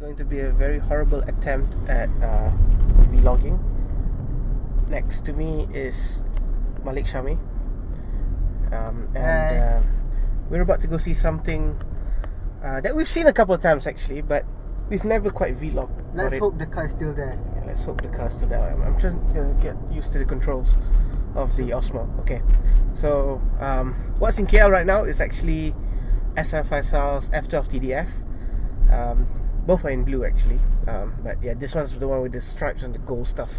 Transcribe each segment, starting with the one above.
going to be a very horrible attempt at vlogging. Next to me is Malik Shami, and we're about to go see something that we've seen a couple of times actually, but we've never quite vlogged. Let's hope the car is still there. Yeah, let's hope the car's still there. I'm trying to get used to the controls of the Osmo. Okay, so what's in KL right now is actually SFSL's F12 TDF. Both are in blue actually, but yeah, this one's the one with the stripes and the gold stuff.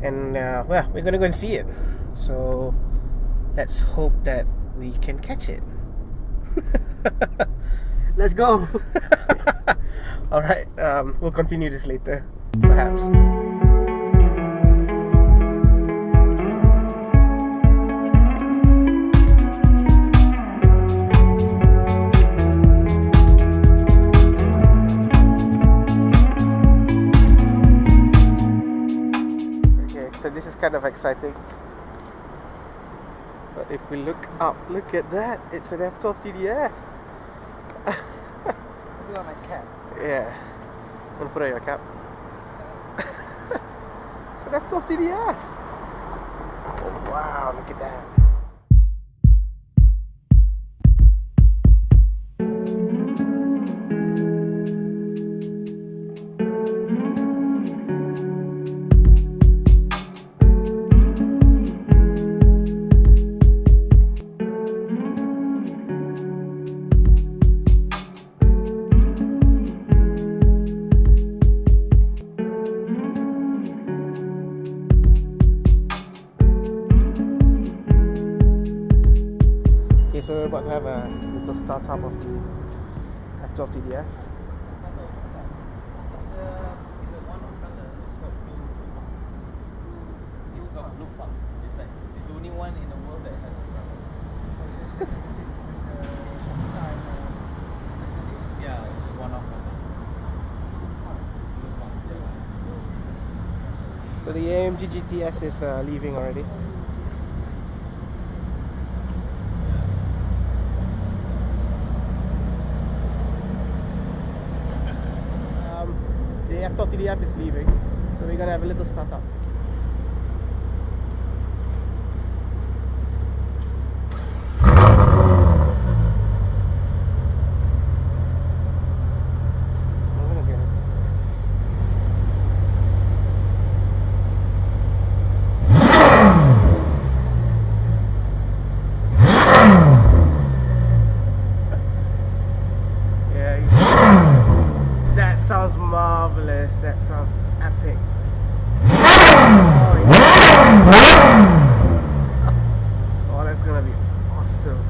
And well, we're gonna go and see it. So let's hope that we can catch it. Let's go. Alright, we'll continue this later, perhaps. So this is kind of exciting, but if we look up, look at that, it's an F12 TDF. Put on my cap. Yeah, I'm gonna put on your cap. It's an F12 TDF. Oh wow, look at that. So we're about to have a little startup of the F12 TDF. It's a one-off color. It's called blue. It's called blue pump. It's the only one in the world that has this color. Yeah, it's just one-off color. Blue pump. Yeah. So the AMG GTS is leaving already. The F12 TDF is leaving, so we're gonna have a little startup. That sounds marvelous. That sounds epic. Oh, yeah. Oh, that's gonna be awesome.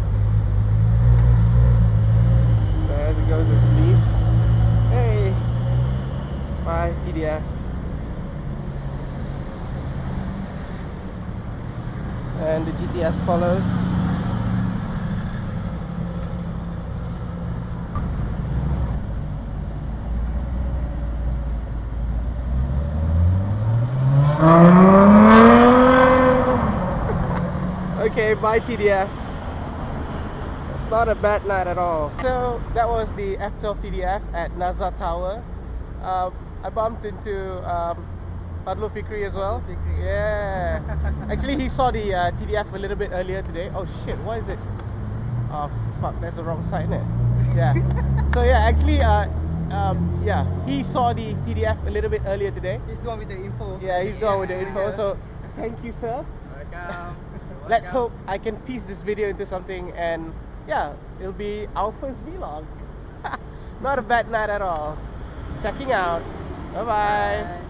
So as it goes, it leaves. Hey, bye TDF. And the GTS follows. Okay, bye TDF. It's not a bad night at all. So that was the F12 TDF at Nazar Tower. I bumped into Fadlul Fikri as well. Yeah. Actually, he saw the TDF a little bit earlier today. Oh shit, what is it? Oh fuck, that's the wrong side, isn't it? Yeah. So yeah, actually, yeah, he saw the TDF a little bit earlier today. He's the one with the info. Yeah, he's the one with the info. So thank you, sir. Welcome. Let's hope I can piece this video into something, and yeah, it'll be our first vlog. Not a bad night at all. Checking out. Bye bye.